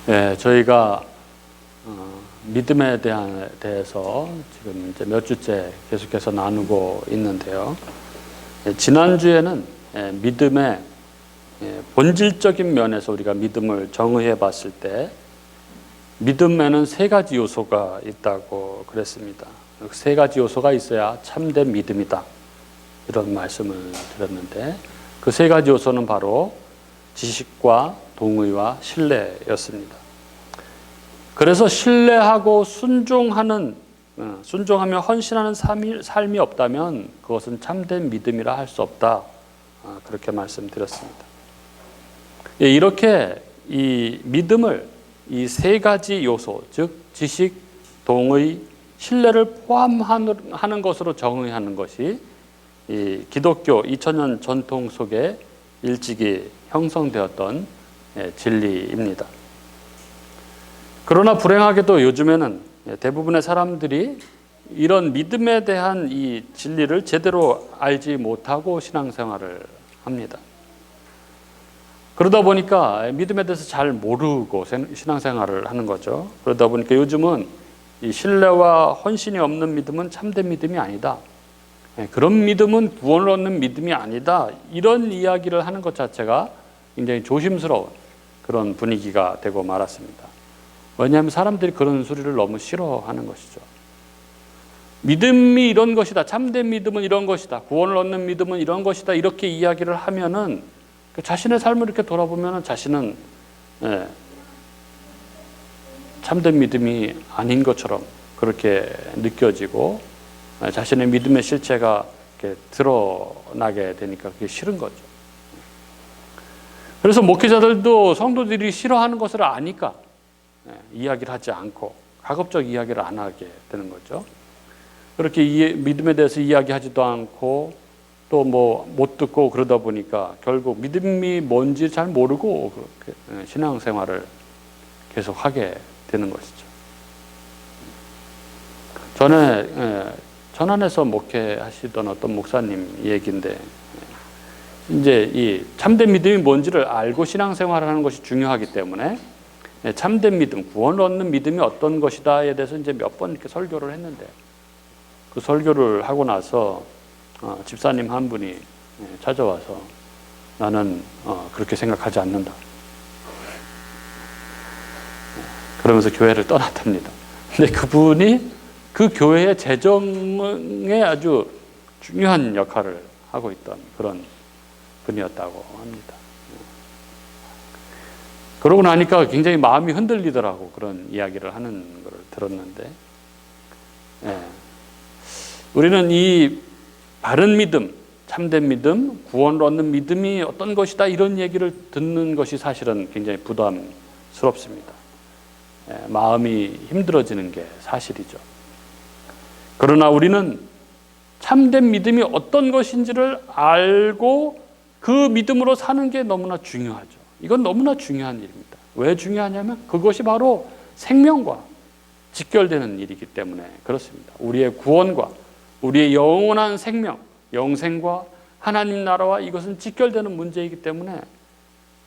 저희가 믿음에 대해서 지금 이제 몇 주째 계속해서 나누고 있는데요. 지난주에는 믿음의 본질적인 면에서 우리가 믿음을 정의해 봤을 때 믿음에는 세 가지 요소가 있다고 그랬습니다. 세 가지 요소가 있어야 참된 믿음이다, 이런 말씀을 드렸는데, 그 세 가지 요소는 바로 지식과 동의와 신뢰였습니다. 그래서 신뢰하고 순종하며 헌신하는 삶이 없다면 그것은 참된 믿음이라 할 수 없다, 그렇게 말씀드렸습니다. 이렇게 이 믿음을 이 세 가지 요소, 즉 지식, 동의, 신뢰를 포함하는 것으로 정의하는 것이 이 기독교 2000년 전통 속에 일찍이 형성되었던 진리입니다. 그러나 불행하게도 요즘에는 대부분의 사람들이 이런 믿음에 대한 이 진리를 제대로 알지 못하고 신앙생활을 합니다. 그러다 보니까 믿음에 대해서 잘 모르고 신앙생활을 하는 거죠. 그러다 보니까 요즘은 이 신뢰와 헌신이 없는 믿음은 참된 믿음이 아니다, 그런 믿음은 구원을 얻는 믿음이 아니다, 이런 이야기를 하는 것 자체가 굉장히 조심스러운 그런 분위기가 되고 말았습니다. 왜냐하면 사람들이 그런 소리를 너무 싫어하는 것이죠. 믿음이 이런 것이다, 참된 믿음은 이런 것이다, 구원을 얻는 믿음은 이런 것이다, 이렇게 이야기를 하면은 자신의 삶을 이렇게 돌아보면 자신은 참된 믿음이 아닌 것처럼 그렇게 느껴지고 자신의 믿음의 실체가 이렇게 드러나게 되니까 그게 싫은 거죠. 그래서 목회자들도 성도들이 싫어하는 것을 아니까 이야기를 하지 않고 가급적 이야기를 안 하게 되는 거죠. 그렇게 믿음에 대해서 이야기하지도 않고 또 못 듣고 그러다 보니까 결국 믿음이 뭔지 잘 모르고 그렇게 신앙생활을 계속 하게 되는 것이죠. 전에 전안에서 목회하시던 어떤 목사님 얘기인데, 이제 이 참된 믿음이 뭔지를 알고 신앙생활을 하는 것이 중요하기 때문에 참된 믿음, 구원을 얻는 믿음이 어떤 것이다에 대해서 이제 몇 번 이렇게 설교를 했는데, 그 설교를 하고 나서 집사님 한 분이 찾아와서 나는 그렇게 생각하지 않는다, 그러면서 교회를 떠났답니다. 근데 그분이 그 교회의 재정에 아주 중요한 역할을 하고 있던 그런 분이었다고 합니다. 그러고 나니까 굉장히 마음이 흔들리더라고, 그런 이야기를 하는 걸 들었는데, 우리는 이 바른 믿음, 참된 믿음, 구원을 얻는 믿음이 어떤 것이다, 이런 얘기를 듣는 것이 사실은 굉장히 부담스럽습니다. 마음이 힘들어지는 게 사실이죠. 그러나 우리는 참된 믿음이 어떤 것인지를 알고 그 믿음으로 사는 게 너무나 중요하죠. 이건 너무나 중요한 일입니다. 왜 중요하냐면 그것이 바로 생명과 직결되는 일이기 때문에 그렇습니다. 우리의 구원과 우리의 영원한 생명, 영생과 하나님 나라와 이것은 직결되는 문제이기 때문에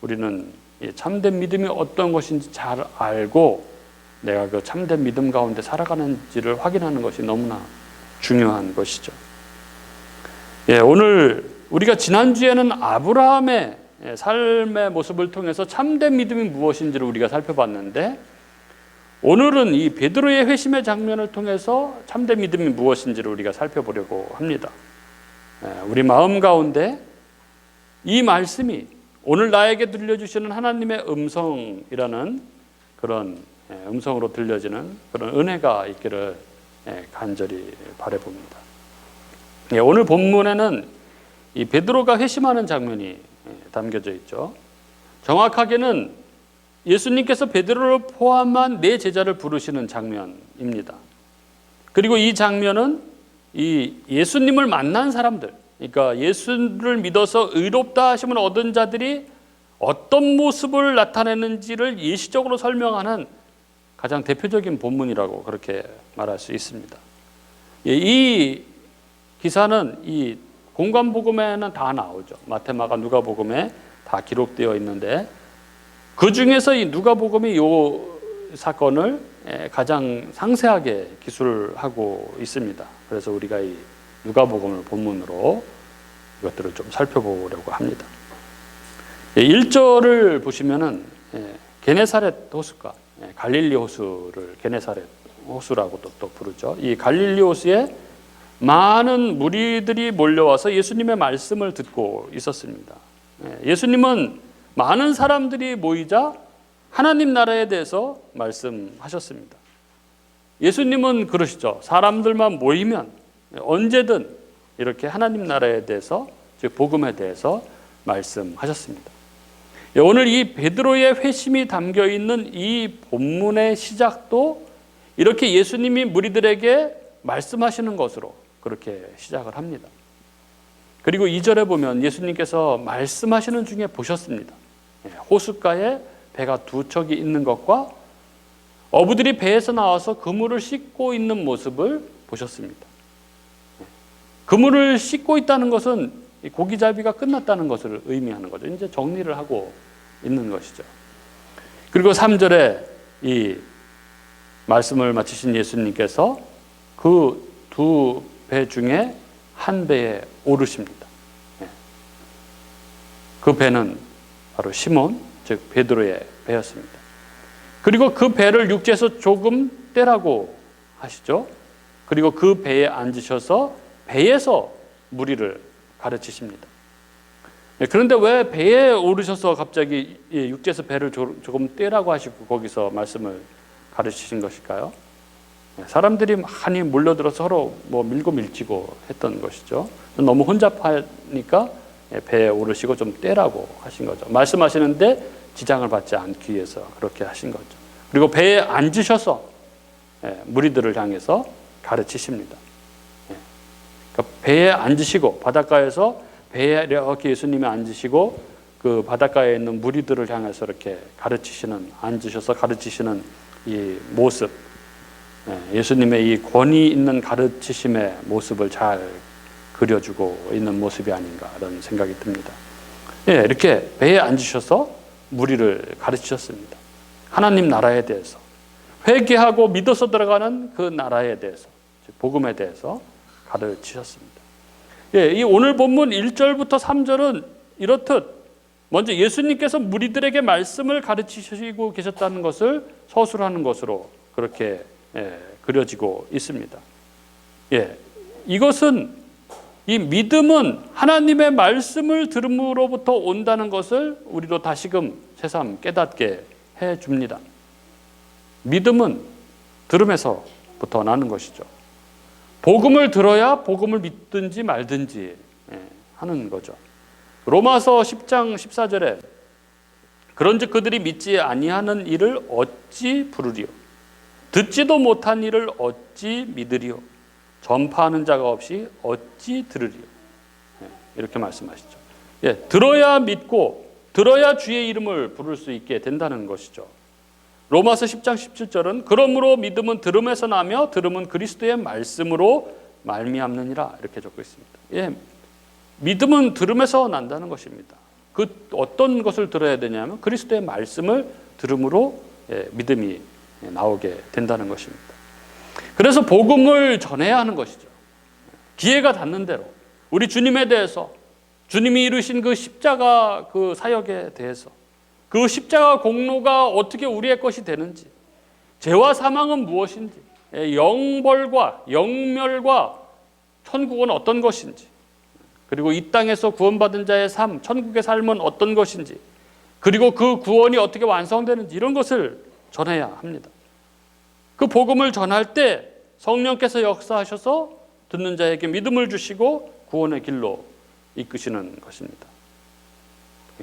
우리는 참된 믿음이 어떤 것인지 잘 알고 내가 그 참된 믿음 가운데 살아가는지를 확인하는 것이 너무나 중요한 것이죠. 오늘 우리가 지난주에는 아브라함의 삶의 모습을 통해서 참된 믿음이 무엇인지를 우리가 살펴봤는데, 오늘은 이 베드로의 회심의 장면을 통해서 참된 믿음이 무엇인지를 우리가 살펴보려고 합니다. 우리 마음 가운데 이 말씀이 오늘 나에게 들려주시는 하나님의 음성이라는 그런 음성으로 들려지는 그런 은혜가 있기를 간절히 바라봅니다. 오늘 본문에는 이 베드로가 회심하는 장면이 담겨져 있죠. 정확하게는 예수님께서 베드로를 포함한 네 제자를 부르시는 장면입니다. 그리고 이 장면은 이 예수님을 만난 사람들, 그러니까 예수를 믿어서 의롭다 하심을 얻은 자들이 어떤 모습을 나타내는지를 예시적으로 설명하는 가장 대표적인 본문이라고 그렇게 말할 수 있습니다. 이 기사는 이 공관복음에는 다 나오죠. 마태, 마가, 누가복음에 다 기록되어 있는데, 그 중에서 이 누가복음이 이 사건을 가장 상세하게 기술하고 있습니다. 그래서 우리가 이 누가복음을 본문으로 이것들을 좀 살펴보려고 합니다. 1절을 보시면은 게네사렛 호수가, 갈릴리 호수를 게네사렛 호수라고도 또 부르죠. 이 갈릴리 호수에 많은 무리들이 몰려와서 예수님의 말씀을 듣고 있었습니다. 예수님은 많은 사람들이 모이자 하나님 나라에 대해서 말씀하셨습니다. 예수님은 그러시죠. 사람들만 모이면 언제든 이렇게 하나님 나라에 대해서, 즉 복음에 대해서 말씀하셨습니다. 오늘 이 베드로의 회심이 담겨 있는 이 본문의 시작도 이렇게 예수님이 무리들에게 말씀하시는 것으로 그렇게 시작을 합니다. 그리고 2절에 보면 예수님께서 말씀하시는 중에 보셨습니다. 호숫가에 배가 두 척이 있는 것과 어부들이 배에서 나와서 그물을 씻고 있는 모습을 보셨습니다. 그물을 씻고 있다는 것은 고기잡이가 끝났다는 것을 의미하는 거죠. 이제 정리를 하고 있는 것이죠. 그리고 3절에 이 말씀을 마치신 예수님께서 그 두 배 중에 한 배에 오르십니다. 그 배는 바로 시몬, 즉 베드로의 배였습니다. 그리고 그 배를 육지에서 조금 떼라고 하시죠. 그리고 그 배에 앉으셔서 배에서 무리를 가르치십니다. 그런데 왜 배에 오르셔서 갑자기 육지에서 배를 조금 떼라고 하시고 거기서 말씀을 가르치신 것일까요? 사람들이 많이 몰려들어서 서로 밀고 밀치고 했던 것이죠. 너무 혼잡하니까 배에 오르시고 좀 떼라고 하신 거죠. 말씀하시는데 지장을 받지 않기 위해서 그렇게 하신 거죠. 그리고 배에 앉으셔서 무리들을 향해서 가르치십니다. 그러니까 배에 앉으시고 바닷가에서 배에 이렇게 예수님이 앉으시고 그 바닷가에 있는 무리들을 향해서 이렇게 가르치시는, 앉으셔서 가르치시는 이 모습, 예수님의 이 권위 있는 가르치심의 모습을 잘 그려주고 있는 모습이 아닌가 이런 생각이 듭니다. 이렇게 배에 앉으셔서 무리를 가르치셨습니다. 하나님 나라에 대해서, 회개하고 믿어서 들어가는 그 나라에 대해서, 복음에 대해서 가르치셨습니다. 이 오늘 본문 1절부터 3절은 이렇듯 먼저 예수님께서 무리들에게 말씀을 가르치시고 계셨다는 것을 서술하는 것으로 그렇게 그려지고 있습니다. 이것은, 이 믿음은 하나님의 말씀을 들음으로부터 온다는 것을 우리도 다시금 새삼 깨닫게 해줍니다. 믿음은 들음에서부터 나는 것이죠. 복음을 들어야 복음을 믿든지 말든지 하는 거죠. 로마서 10장 14절에 그런즉 그들이 믿지 아니하는 일을 어찌 부르리요? 듣지도 못한 일을 어찌 믿으리요? 전파하는 자가 없이 어찌 들으리요? 이렇게 말씀하시죠. 들어야 믿고 들어야 주의 이름을 부를 수 있게 된다는 것이죠. 로마서 10장 17절은 그러므로 믿음은 들음에서 나며 들음은 그리스도의 말씀으로 말미암느니라 이렇게 적고 있습니다. 믿음은 들음에서 난다는 것입니다. 그 어떤 것을 들어야 되냐면 그리스도의 말씀을 들음으로 믿음이 나오게 된다는 것입니다. 그래서 복음을 전해야 하는 것이죠. 기회가 닿는 대로 우리 주님에 대해서, 주님이 이루신 그 십자가 그 사역에 대해서, 그 십자가 공로가 어떻게 우리의 것이 되는지, 죄와 사망은 무엇인지, 영벌과 영멸과 천국은 어떤 것인지, 그리고 이 땅에서 구원받은 자의 삶, 천국의 삶은 어떤 것인지, 그리고 그 구원이 어떻게 완성되는지 이런 것을 전해야 합니다. 그 복음을 전할 때 성령께서 역사하셔서 듣는 자에게 믿음을 주시고 구원의 길로 이끄시는 것입니다.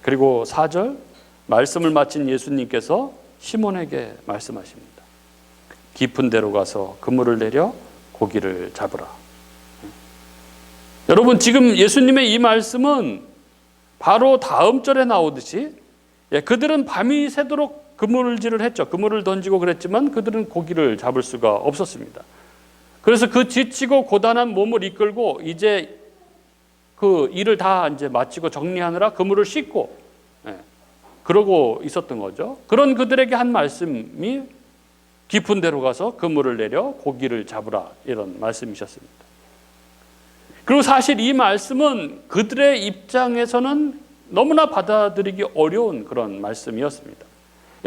그리고 4절 말씀을 마친 예수님께서 시몬에게 말씀하십니다. 깊은 데로 가서 그물을 내려 고기를 잡으라. 여러분, 지금 예수님의 이 말씀은 바로 다음 절에 나오듯이 그들은 밤이 새도록 그물질을 했죠. 그물을 던지고 그랬지만 그들은 고기를 잡을 수가 없었습니다. 그래서 그 지치고 고단한 몸을 이끌고 이제 그 일을 다 이제 마치고 정리하느라 그물을 씻고 그러고 있었던 거죠. 그런 그들에게 한 말씀이 깊은 데로 가서 그물을 내려 고기를 잡으라, 이런 말씀이셨습니다. 그리고 사실 이 말씀은 그들의 입장에서는 너무나 받아들이기 어려운 그런 말씀이었습니다.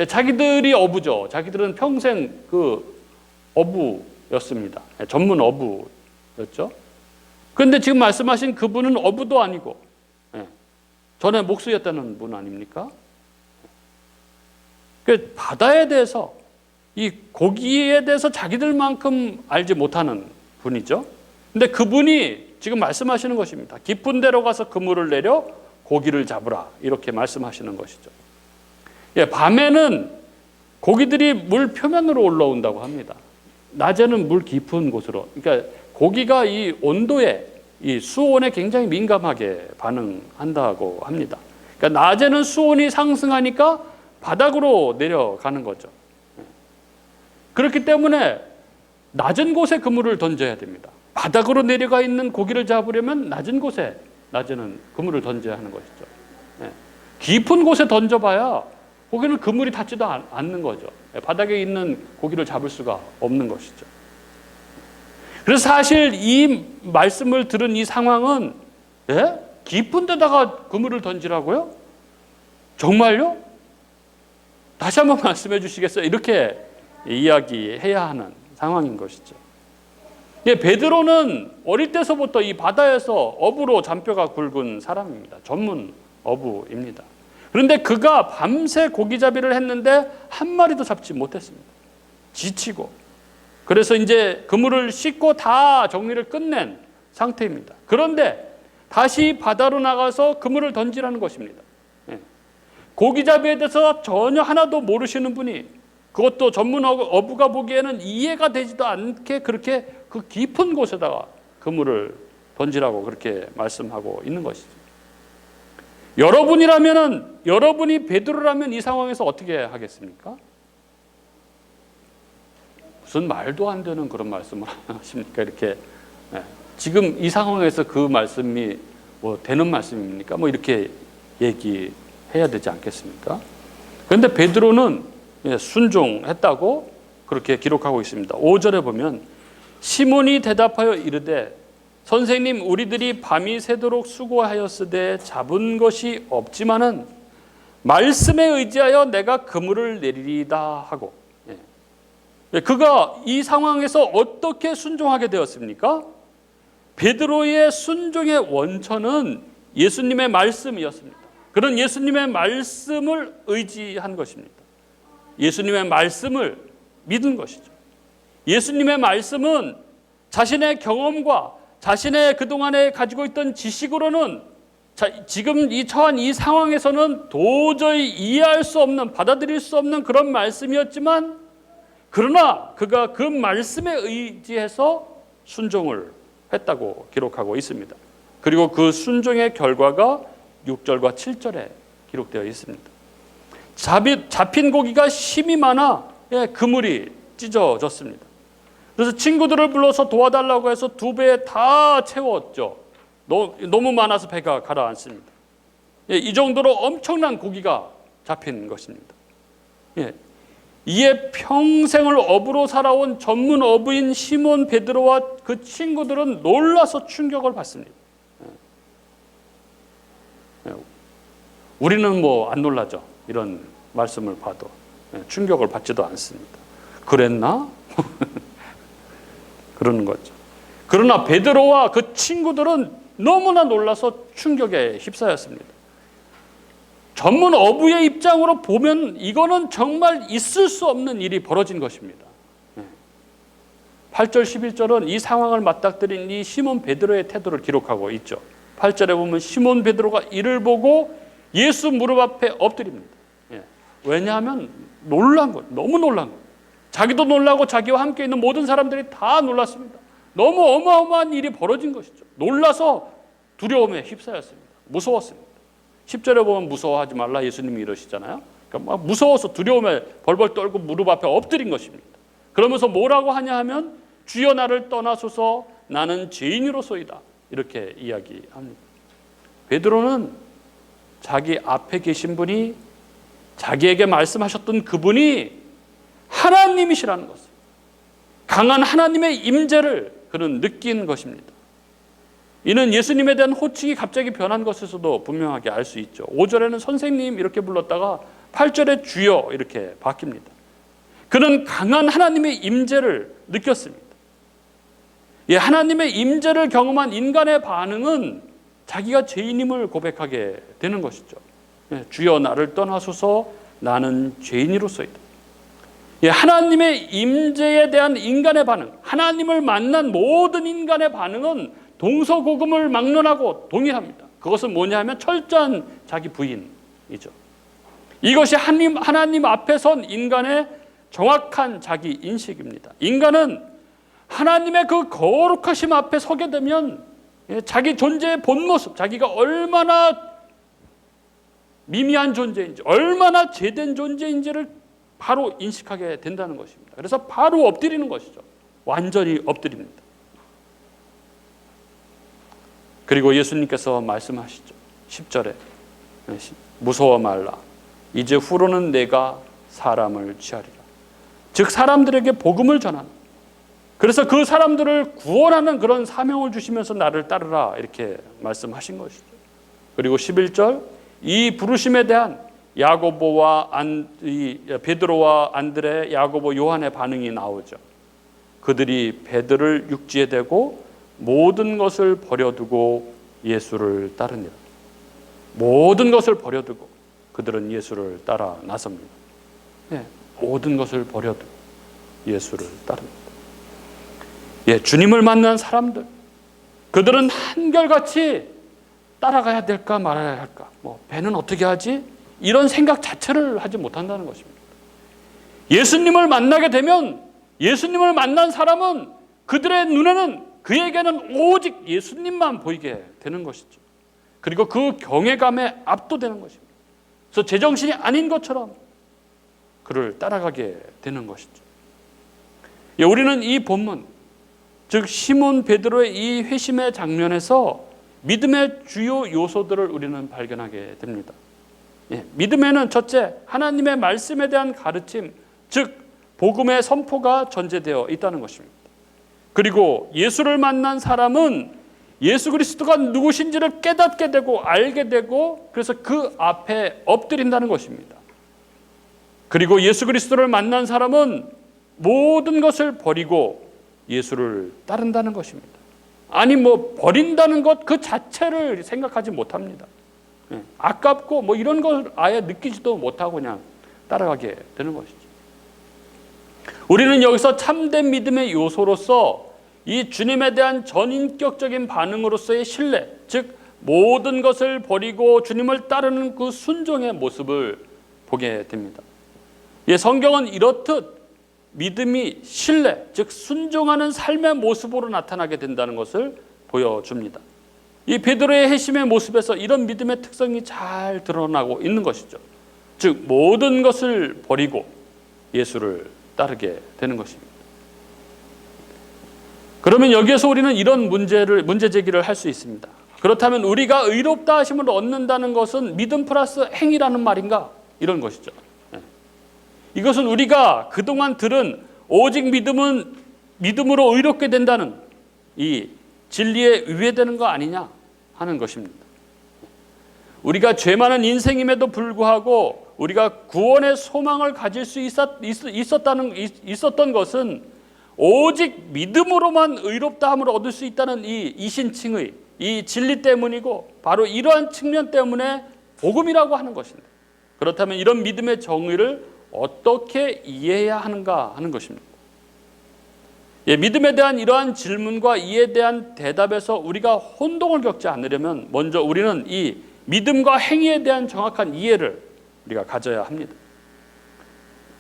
자기들이 어부죠. 자기들은 평생 그 어부였습니다. 전문 어부였죠. 그런데 지금 말씀하신 그분은 어부도 아니고 전에 목수였다는 분 아닙니까? 그 바다에 대해서, 이 고기에 대해서 자기들만큼 알지 못하는 분이죠. 근데 그분이 지금 말씀하시는 것입니다. 깊은 데로 가서 그물을 내려 고기를 잡으라, 이렇게 말씀하시는 것이죠. 밤에는 고기들이 물 표면으로 올라온다고 합니다. 낮에는 물 깊은 곳으로. 그러니까 고기가 이 온도에, 이 수온에 굉장히 민감하게 반응한다고 합니다. 그러니까 낮에는 수온이 상승하니까 바닥으로 내려가는 거죠. 그렇기 때문에 낮은 곳에 그물을 던져야 됩니다. 바닥으로 내려가 있는 고기를 잡으려면 낮은 곳에, 낮에는 그물을 던져야 하는 것이죠. 깊은 곳에 던져봐야 고기는 그물이 닿지도 않는 거죠. 바닥에 있는 고기를 잡을 수가 없는 것이죠. 그래서 사실 이 말씀을 들은 이 상황은, 깊은 데다가 그물을 던지라고요? 정말요? 다시 한번 말씀해 주시겠어요? 이렇게 이야기해야 하는 상황인 것이죠. 베드로는 어릴 때서부터 이 바다에서 어부로 잔뼈가 굵은 사람입니다. 전문 어부입니다. 그런데 그가 밤새 고기잡이를 했는데 한 마리도 잡지 못했습니다. 지치고. 그래서 이제 그물을 씻고 다 정리를 끝낸 상태입니다. 그런데 다시 바다로 나가서 그물을 던지라는 것입니다. 고기잡이에 대해서 전혀 하나도 모르시는 분이, 그것도 전문 어부가 보기에는 이해가 되지도 않게 그렇게 그 깊은 곳에다가 그물을 던지라고 그렇게 말씀하고 있는 것이죠. 여러분이 베드로라면 이 상황에서 어떻게 하겠습니까? 무슨 말도 안 되는 그런 말씀을 하십니까? 이렇게 지금 이 상황에서 그 말씀이 뭐 되는 말씀입니까? 뭐 이렇게 얘기해야 되지 않겠습니까? 그런데 베드로는 순종했다고 그렇게 기록하고 있습니다. 5절에 보면 시몬이 대답하여 이르되 선생님, 우리들이 밤이 새도록 수고하였으되 잡은 것이 없지만은 말씀에 의지하여 내가 그물을 내리리다 하고, 그가 이 상황에서 어떻게 순종하게 되었습니까? 베드로의 순종의 원천은 예수님의 말씀이었습니다. 그런 예수님의 말씀을 의지한 것입니다. 예수님의 말씀을 믿은 것이죠. 예수님의 말씀은 자신의 경험과 자신의 그동안에 가지고 있던 지식으로는 지금 처한 이 상황에서는 도저히 이해할 수 없는, 받아들일 수 없는 그런 말씀이었지만, 그러나 그가 그 말씀에 의지해서 순종을 했다고 기록하고 있습니다. 그리고 그 순종의 결과가 6절과 7절에 기록되어 있습니다. 잡힌 고기가 힘이 많아 그물이 찢어졌습니다. 그래서 친구들을 불러서 도와달라고 해서 2배에 다 채웠죠. 너무 많아서 배가 가라앉습니다. 이 정도로 엄청난 고기가 잡힌 것입니다. 이에 평생을 어부로 살아온 전문 어부인 시몬 베드로와 그 친구들은 놀라서 충격을 받습니다. 우리는 뭐 안 놀라죠. 이런 말씀을 봐도 충격을 받지도 않습니다. 그랬나? 그러는 거죠. 그러나 베드로와 그 친구들은 너무나 놀라서 충격에 휩싸였습니다. 전문 어부의 입장으로 보면 이거는 정말 있을 수 없는 일이 벌어진 것입니다. 8절 11절은 이 상황을 맞닥뜨린 이 시몬 베드로의 태도를 기록하고 있죠. 8절에 보면 시몬 베드로가 이를 보고 예수 무릎 앞에 엎드립니다. 왜냐하면 놀란 것, 너무 놀란 것. 자기도 놀라고 자기와 함께 있는 모든 사람들이 다 놀랐습니다. 너무 어마어마한 일이 벌어진 것이죠. 놀라서 두려움에 휩싸였습니다. 무서웠습니다. 10절에 보면 무서워하지 말라 예수님이 이러시잖아요. 그러니까 막 무서워서 두려움에 벌벌 떨고 무릎 앞에 엎드린 것입니다. 그러면서 뭐라고 하냐 하면 주여 나를 떠나소서 나는 죄인으로소이다. 이렇게 이야기합니다. 베드로는 자기 앞에 계신 분이 자기에게 말씀하셨던 그분이 하나님이시라는 것을, 강한 하나님의 임재를 그는 느낀 것입니다. 이는 예수님에 대한 호칭이 갑자기 변한 것에서도 분명하게 알 수 있죠. 5절에는 선생님 이렇게 불렀다가 8절에 주여 이렇게 바뀝니다. 그는 강한 하나님의 임재를 느꼈습니다. 하나님의 임재를 경험한 인간의 반응은 자기가 죄인임을 고백하게 되는 것이죠. 주여 나를 떠나소서 나는 죄인이로소이다. 하나님의 임재에 대한 인간의 반응, 하나님을 만난 모든 인간의 반응은 동서고금을 막론하고 동일합니다. 그것은 뭐냐 하면 철저한 자기 부인이죠. 이것이 하나님 앞에 선 인간의 정확한 자기 인식입니다. 인간은 하나님의 그 거룩하심 앞에 서게 되면 자기 존재의 본 모습, 자기가 얼마나 미미한 존재인지, 얼마나 죄된 존재인지를 바로 인식하게 된다는 것입니다. 그래서 바로 엎드리는 것이죠. 완전히 엎드립니다. 그리고 예수님께서 말씀하시죠. 10절에 무서워 말라. 이제 후로는 내가 사람을 취하리라. 즉 사람들에게 복음을 전하는, 그래서 그 사람들을 구원하는 그런 사명을 주시면서 나를 따르라 이렇게 말씀하신 것이죠. 그리고 11절 이 부르심에 대한 야고보와 베드로와 안드레, 야고보, 요한의 반응이 나오죠. 그들이 베드로를 육지에 대고 모든 것을 버려두고 예수를 따르니라. 모든 것을 버려두고 그들은 예수를 따라 나섭니다. 모든 것을 버려두고 예수를 따릅니다. 주님을 만난 사람들, 그들은 한결같이 따라가야 될까 말아야 할까, 배는 어떻게 하지? 이런 생각 자체를 하지 못한다는 것입니다. 예수님을 만나게 되면 예수님을 만난 사람은 그들의 눈에는, 그에게는 오직 예수님만 보이게 되는 것이죠. 그리고 그 경외감에 압도되는 것입니다. 그래서 제정신이 아닌 것처럼 그를 따라가게 되는 것이죠. 우리는 이 본문, 즉 시몬 베드로의 이 회심의 장면에서 믿음의 주요 요소들을 우리는 발견하게 됩니다. 믿음에는 첫째, 하나님의 말씀에 대한 가르침, 즉 복음의 선포가 전제되어 있다는 것입니다. 그리고 예수를 만난 사람은 예수 그리스도가 누구신지를 깨닫게 되고 알게 되고, 그래서 그 앞에 엎드린다는 것입니다. 그리고 예수 그리스도를 만난 사람은 모든 것을 버리고 예수를 따른다는 것입니다. 아니 버린다는 것 그 자체를 생각하지 못합니다. 아깝고 이런 걸 아예 느끼지도 못하고 그냥 따라가게 되는 것이죠. 우리는 여기서 참된 믿음의 요소로서 이 주님에 대한 전인격적인 반응으로서의 신뢰, 즉 모든 것을 버리고 주님을 따르는 그 순종의 모습을 보게 됩니다. 성경은 이렇듯 믿음이 신뢰, 즉 순종하는 삶의 모습으로 나타나게 된다는 것을 보여줍니다. 이 베드로의 회심의 모습에서 이런 믿음의 특성이 잘 드러나고 있는 것이죠. 즉 모든 것을 버리고 예수를 따르게 되는 것입니다. 그러면 여기에서 우리는 이런 문제 제기를 할 수 있습니다. 그렇다면 우리가 의롭다 하심을 얻는다는 것은 믿음 플러스 행위라는 말인가? 이런 것이죠. 이것은 우리가 그동안 들은 오직 믿음으로 의롭게 된다는 이 진리에 위배되는 거 아니냐 하는 것입니다. 우리가 죄 많은 인생임에도 불구하고 우리가 구원의 소망을 가질 수 있었던 것은 오직 믿음으로만 의롭다함을 얻을 수 있다는 이 이신칭의 이 진리 때문이고, 바로 이러한 측면 때문에 복음이라고 하는 것입니다. 그렇다면 이런 믿음의 정의를 어떻게 이해해야 하는가 하는 것입니다. 믿음에 대한 이러한 질문과 이에 대한 대답에서 우리가 혼동을 겪지 않으려면 먼저 우리는 이 믿음과 행위에 대한 정확한 이해를 우리가 가져야 합니다.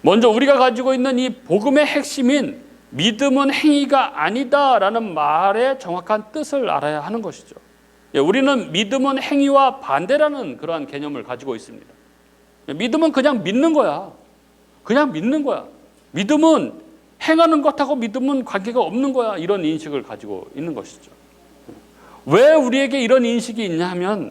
먼저 우리가 가지고 있는 이 복음의 핵심인 믿음은 행위가 아니다라는 말의 정확한 뜻을 알아야 하는 것이죠. 우리는 믿음은 행위와 반대라는 그러한 개념을 가지고 있습니다. 믿음은 그냥 믿는 거야. 그냥 믿는 거야. 믿음은 행하는 것하고 믿음은 관계가 없는 거야. 이런 인식을 가지고 있는 것이죠. 왜 우리에게 이런 인식이 있냐 하면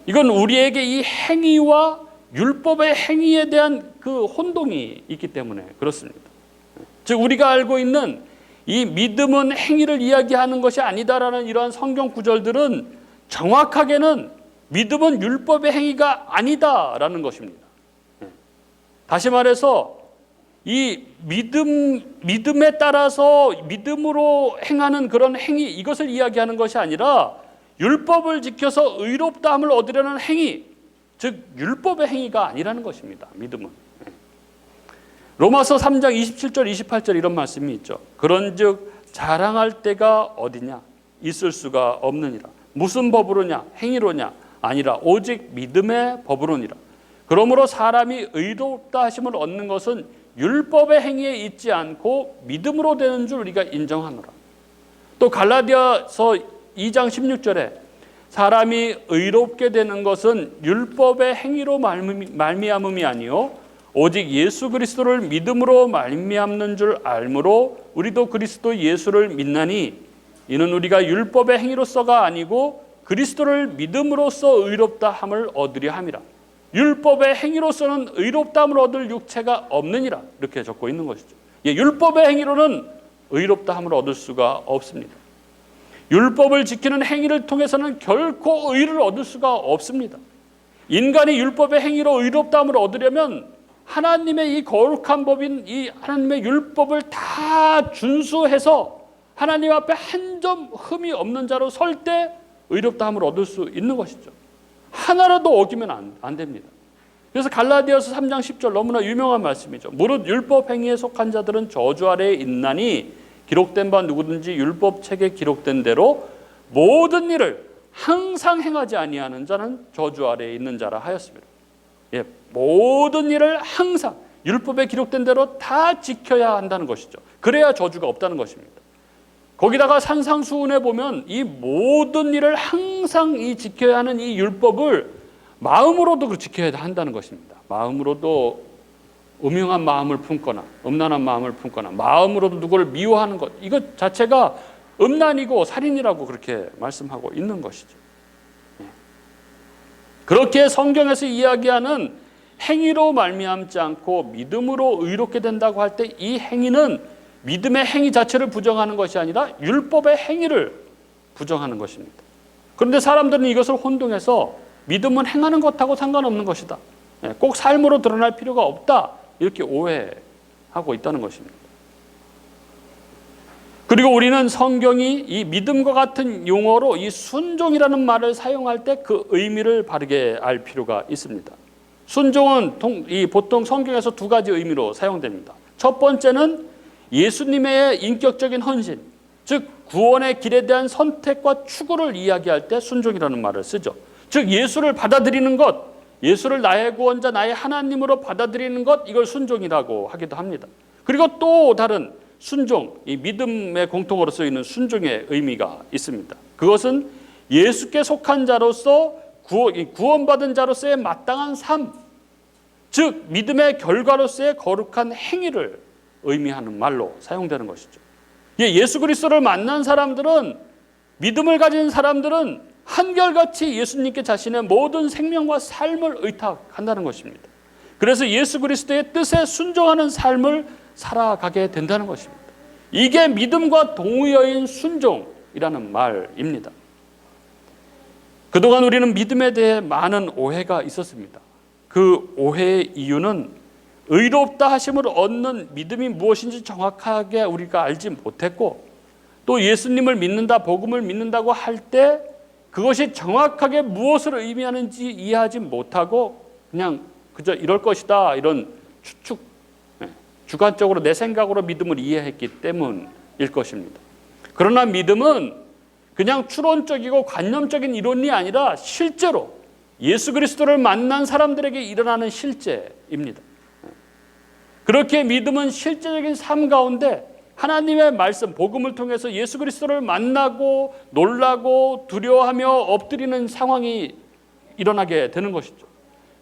이건 우리에게 이 행위와 율법의 행위에 대한 그 혼동이 있기 때문에 그렇습니다. 즉 우리가 알고 있는 이 믿음은 행위를 이야기하는 것이 아니다라는 이러한 성경 구절들은 정확하게는 믿음은 율법의 행위가 아니다라는 것입니다. 다시 말해서 이 믿음에 따라서 믿음으로 행하는 그런 행위, 이것을 이야기하는 것이 아니라 율법을 지켜서 의롭다함을 얻으려는 행위, 즉 율법의 행위가 아니라는 것입니다. 믿음은. 로마서 3장 27절 28절 이런 말씀이 있죠. 그런즉 자랑할 때가 어디냐? 있을 수가 없느니라. 무슨 법으로냐? 행위로냐? 아니라 오직 믿음의 법으로니라. 그러므로 사람이 의롭다 하심을 얻는 것은 율법의 행위에 있지 않고 믿음으로 되는 줄 우리가 인정하노라. 또 갈라디아서 2장 16절에 사람이 의롭게 되는 것은 율법의 행위로 말미암음이 아니요 오직 예수 그리스도를 믿음으로 말미암는 줄 알므로 우리도 그리스도 예수를 믿나니 이는 우리가 율법의 행위로서가 아니고 그리스도를 믿음으로써 의롭다 함을 얻으려 함이라. 율법의 행위로서는 의롭다함을 얻을 육체가 없느니라. 이렇게 적고 있는 것이죠. 율법의 행위로는 의롭다함을 얻을 수가 없습니다. 율법을 지키는 행위를 통해서는 결코 의를 얻을 수가 없습니다. 인간이 율법의 행위로 의롭다함을 얻으려면 하나님의 이 거룩한 법인 이 하나님의 율법을 다 준수해서 하나님 앞에 한 점 흠이 없는 자로 설 때 의롭다함을 얻을 수 있는 것이죠. 하나라도 어기면 안 됩니다. 그래서 갈라디아서 3장 10절 너무나 유명한 말씀이죠. 무릇 율법 행위에 속한 자들은 저주 아래에 있나니 기록된 바 누구든지 율법 책에 기록된 대로 모든 일을 항상 행하지 아니하는 자는 저주 아래에 있는 자라 하였습니다. 모든 일을 항상 율법에 기록된 대로 다 지켜야 한다는 것이죠. 그래야 저주가 없다는 것입니다. 거기다가 산상수훈에 보면 이 모든 일을 항상 지켜야 하는 이 율법을 마음으로도 지켜야 한다는 것입니다. 마음으로도 음흉한 마음을 품거나 음란한 마음을 품거나 마음으로도 누구를 미워하는 것, 이것 자체가 음란이고 살인이라고 그렇게 말씀하고 있는 것이죠. 그렇게 성경에서 이야기하는 행위로 말미암지 않고 믿음으로 의롭게 된다고 할 때 이 행위는 믿음의 행위 자체를 부정하는 것이 아니라 율법의 행위를 부정하는 것입니다. 그런데 사람들은 이것을 혼동해서 믿음은 행하는 것하고 상관없는 것이다. 꼭 삶으로 드러날 필요가 없다. 이렇게 오해하고 있다는 것입니다. 그리고 우리는 성경이 이 믿음과 같은 용어로 이 순종이라는 말을 사용할 때 그 의미를 바르게 알 필요가 있습니다. 순종은 보통 성경에서 두 가지 의미로 사용됩니다. 첫 번째는 예수님의 인격적인 헌신, 즉 구원의 길에 대한 선택과 추구를 이야기할 때 순종이라는 말을 쓰죠. 즉 예수를 받아들이는 것, 예수를 나의 구원자, 나의 하나님으로 받아들이는 것, 이걸 순종이라고 하기도 합니다. 그리고 또 다른 순종, 이 믿음의 공통어로 쓰이는 순종의 의미가 있습니다. 그것은 예수께 속한 자로서 구원받은 자로서의 마땅한 삶, 즉 믿음의 결과로서의 거룩한 행위를 의미하는 말로 사용되는 것이죠. 예수 그리스도를 만난 사람들은, 믿음을 가진 사람들은 한결같이 예수님께 자신의 모든 생명과 삶을 의탁한다는 것입니다. 그래서 예수 그리스도의 뜻에 순종하는 삶을 살아가게 된다는 것입니다. 이게 믿음과 동의어인 순종이라는 말입니다. 그동안 우리는 믿음에 대해 많은 오해가 있었습니다. 그 오해의 이유는 의롭다 하심을 얻는 믿음이 무엇인지 정확하게 우리가 알지 못했고, 또 예수님을 믿는다, 복음을 믿는다고 할 때 그것이 정확하게 무엇을 의미하는지 이해하지 못하고 그냥 그저 이럴 것이다, 이런 추측, 주관적으로 내 생각으로 믿음을 이해했기 때문일 것입니다. 그러나 믿음은 그냥 추론적이고 관념적인 이론이 아니라 실제로 예수 그리스도를 만난 사람들에게 일어나는 실제입니다. 그렇게 믿음은 실제적인 삶 가운데 하나님의 말씀, 복음을 통해서 예수 그리스도를 만나고 놀라고 두려워하며 엎드리는 상황이 일어나게 되는 것이죠.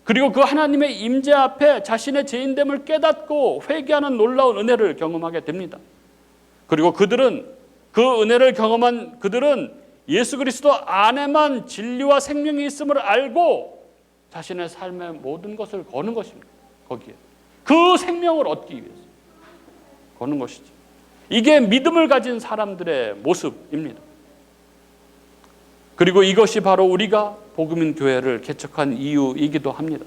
그리고 그 하나님의 임재 앞에 자신의 죄인됨을 깨닫고 회개하는 놀라운 은혜를 경험하게 됩니다. 그리고 그 은혜를 경험한 그들은 예수 그리스도 안에만 진리와 생명이 있음을 알고 자신의 삶의 모든 것을 거는 것입니다. 거기에 그 생명을 얻기 위해서 거는 것이죠. 이게 믿음을 가진 사람들의 모습입니다. 그리고 이것이 바로 우리가 복음인 교회를 개척한 이유이기도 합니다.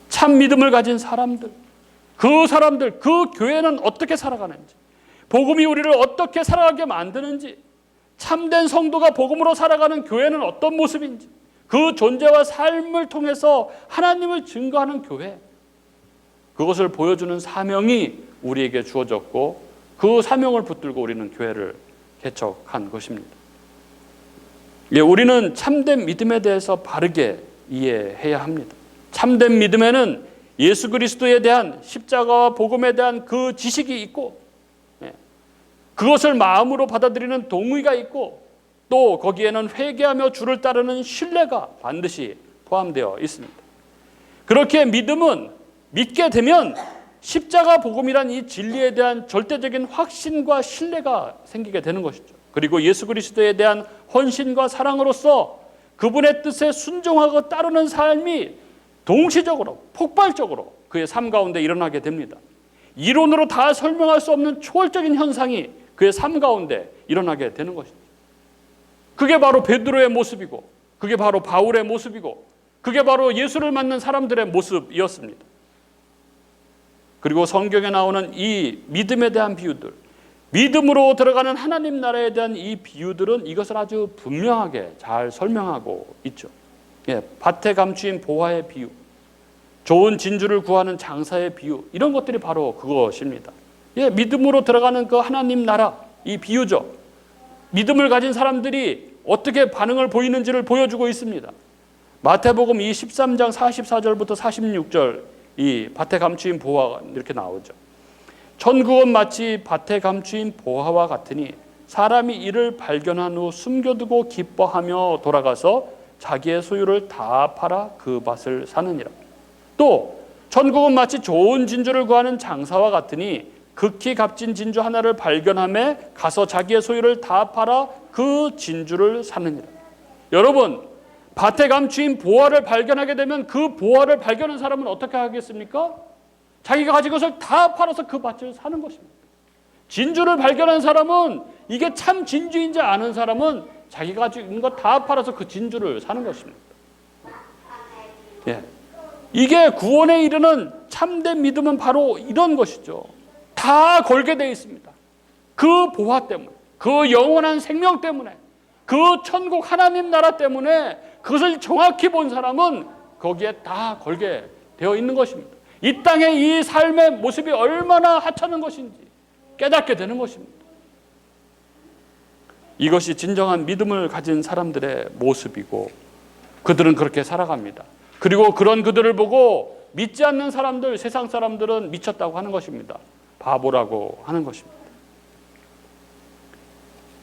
참 믿음을 가진 사람들, 그 교회는 어떻게 살아가는지, 복음이 우리를 어떻게 살아가게 만드는지, 참된 성도가 복음으로 살아가는 교회는 어떤 모습인지, 그 존재와 삶을 통해서 하나님을 증거하는 교회, 그것을 보여주는 사명이 우리에게 주어졌고 그 사명을 붙들고 우리는 교회를 개척한 것입니다. 우리는 참된 믿음에 대해서 바르게 이해해야 합니다. 참된 믿음에는 예수 그리스도에 대한 십자가와 복음에 대한 그 지식이 있고 그것을 마음으로 받아들이는 동의가 있고 또 거기에는 회개하며 주를 따르는 신뢰가 반드시 포함되어 있습니다. 그렇게 믿음은 믿게 되면 십자가 복음이란 이 진리에 대한 절대적인 확신과 신뢰가 생기게 되는 것이죠. 그리고 예수 그리스도에 대한 헌신과 사랑으로서 그분의 뜻에 순종하고 따르는 삶이 동시적으로 폭발적으로 그의 삶 가운데 일어나게 됩니다. 이론으로 다 설명할 수 없는 초월적인 현상이 그의 삶 가운데 일어나게 되는 것입니다. 그게 바로 베드로의 모습이고 그게 바로 바울의 모습이고 그게 바로 예수를 만난 사람들의 모습이었습니다. 그리고 성경에 나오는 이 믿음에 대한 비유들, 믿음으로 들어가는 하나님 나라에 대한 이 비유들은 이것을 아주 분명하게 잘 설명하고 있죠. 밭에 감추인 보화의 비유, 좋은 진주를 구하는 장사의 비유, 이런 것들이 바로 그것입니다. 믿음으로 들어가는 그 하나님 나라, 이 비유죠. 믿음을 가진 사람들이 어떻게 반응을 보이는지를 보여주고 있습니다. 마태복음 13장 44절부터 46절, 이 밭에 감추인 보화가 이렇게 나오죠. 천국은 마치 밭에 감추인 보화와 같으니 사람이 이를 발견한 후 숨겨두고 기뻐하며 돌아가서 자기의 소유를 다 팔아 그 밭을 사느니라. 또 천국은 마치 좋은 진주를 구하는 장사와 같으니 극히 값진 진주 하나를 발견하며 가서 자기의 소유를 다 팔아 그 진주를 사느니라. 여러분, 밭에 감추인 보화를 발견하게 되면 그 보화를 발견한 사람은 어떻게 하겠습니까? 자기가 가진 것을 다 팔아서 그 밭을 사는 것입니다. 진주를 발견한 사람은, 이게 참 진주인지 아는 사람은 자기가 가진 것 다 팔아서 그 진주를 사는 것입니다. 이게 구원에 이르는 참된 믿음은 바로 이런 것이죠. 다 걸게 되어 있습니다. 그 보화 때문에, 그 영원한 생명 때문에, 그 천국 하나님 나라 때문에 그것을 정확히 본 사람은 거기에 다 걸게 되어 있는 것입니다. 이 땅의 이 삶의 모습이 얼마나 하찮은 것인지 깨닫게 되는 것입니다. 이것이 진정한 믿음을 가진 사람들의 모습이고 그들은 그렇게 살아갑니다. 그리고 그런 그들을 보고 믿지 않는 사람들, 세상 사람들은 미쳤다고 하는 것입니다. 바보라고 하는 것입니다.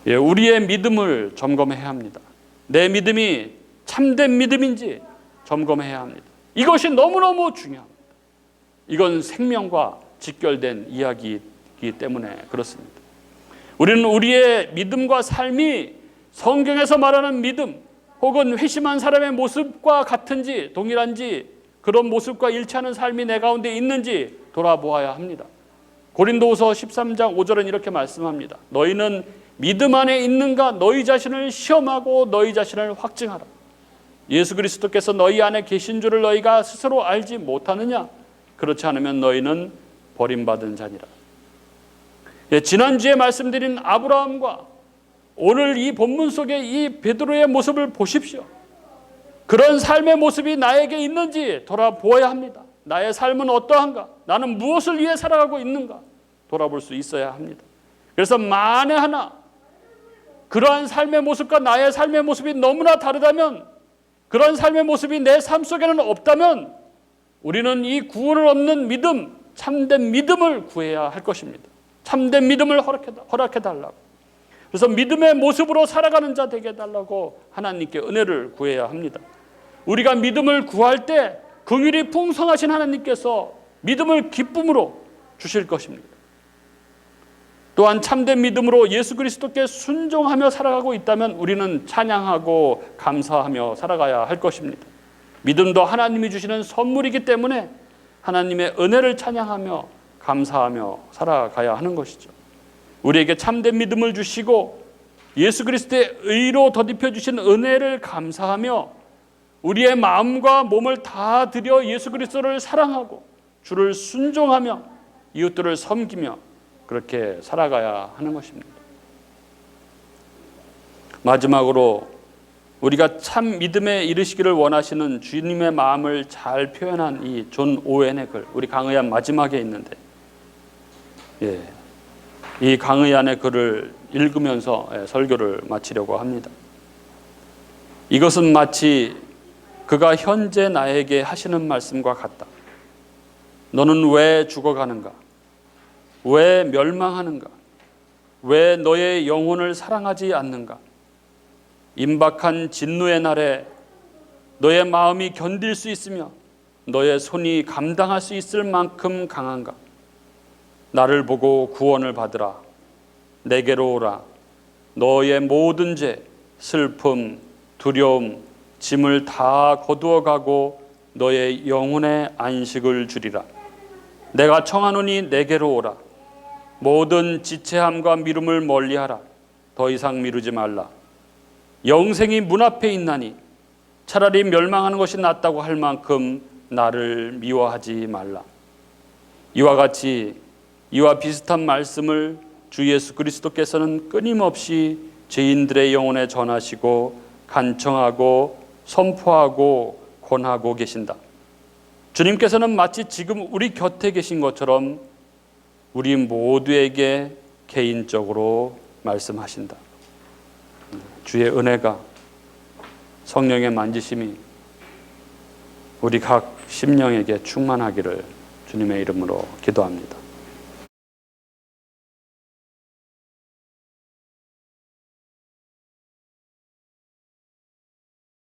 우리의 믿음을 점검해야 합니다. 내 믿음이 참된 믿음인지 점검해야 합니다. 이것이 너무너무 중요합니다. 이건 생명과 직결된 이야기이기 때문에 그렇습니다. 우리는 우리의 믿음과 삶이 성경에서 말하는 믿음 혹은 회심한 사람의 모습과 같은지 동일한지 그런 모습과 일치하는 삶이 내 가운데 있는지 돌아보아야 합니다. 고린도후서 13장 5절은 이렇게 말씀합니다. 너희는 믿음 안에 있는가 너희 자신을 시험하고 너희 자신을 확증하라. 예수 그리스도께서 너희 안에 계신 줄을 너희가 스스로 알지 못하느냐? 그렇지 않으면 너희는 버림받은 자니라. 지난주에 말씀드린 아브라함과 오늘 이 본문 속에 이 베드로의 모습을 보십시오. 그런 삶의 모습이 나에게 있는지 돌아보아야 합니다. 나의 삶은 어떠한가? 나는 무엇을 위해 살아가고 있는가? 돌아볼 수 있어야 합니다. 그래서 만에 하나 그러한 삶의 모습과 나의 삶의 모습이 너무나 다르다면, 그런 삶의 모습이 내 삶 속에는 없다면 우리는 이 구원을 얻는 믿음, 참된 믿음을 구해야 할 것입니다. 참된 믿음을 허락해달라고. 그래서 믿음의 모습으로 살아가는 자 되게 해달라고 하나님께 은혜를 구해야 합니다. 우리가 믿음을 구할 때 긍휼이 풍성하신 하나님께서 믿음을 기쁨으로 주실 것입니다. 또한 참된 믿음으로 예수 그리스도께 순종하며 살아가고 있다면 우리는 찬양하고 감사하며 살아가야 할 것입니다. 믿음도 하나님이 주시는 선물이기 때문에 하나님의 은혜를 찬양하며 감사하며 살아가야 하는 것이죠. 우리에게 참된 믿음을 주시고 예수 그리스도의 의로 덧입혀 주신 은혜를 감사하며 우리의 마음과 몸을 다 들여 예수 그리스도를 사랑하고 주를 순종하며 이웃들을 섬기며 그렇게 살아가야 하는 것입니다. 마지막으로 우리가 참 믿음에 이르시기를 원하시는 주님의 마음을 잘 표현한 이 존 오웬의 글, 우리 강의안 마지막에 있는데, 이 강의안의 글을 읽으면서 설교를 마치려고 합니다. 이것은 마치 그가 현재 나에게 하시는 말씀과 같다. 너는 왜 죽어가는가? 왜 멸망하는가? 왜 너의 영혼을 사랑하지 않는가? 임박한 진노의 날에 너의 마음이 견딜 수 있으며 너의 손이 감당할 수 있을 만큼 강한가? 나를 보고 구원을 받으라. 내게로 오라. 너의 모든 죄, 슬픔, 두려움, 짐을 다 거두어 가고 너의 영혼의 안식을 주리라. 내가 청하노니 내게로 오라. 모든 지체함과 미움을 멀리하라. 더 이상 미루지 말라. 영생이 문 앞에 있나니 차라리 멸망하는 것이 낫다고 할 만큼 나를 미워하지 말라. 이와 같이 이와 비슷한 말씀을 주 예수 그리스도께서는 끊임없이 죄인들의 영혼에 전하시고 간청하고 선포하고 권하고 계신다. 주님께서는 마치 지금 우리 곁에 계신 것처럼 우리 모두에게 개인적으로 말씀하신다. 주의 은혜가, 성령의 만지심이 우리 각 심령에게 충만하기를 주님의 이름으로 기도합니다.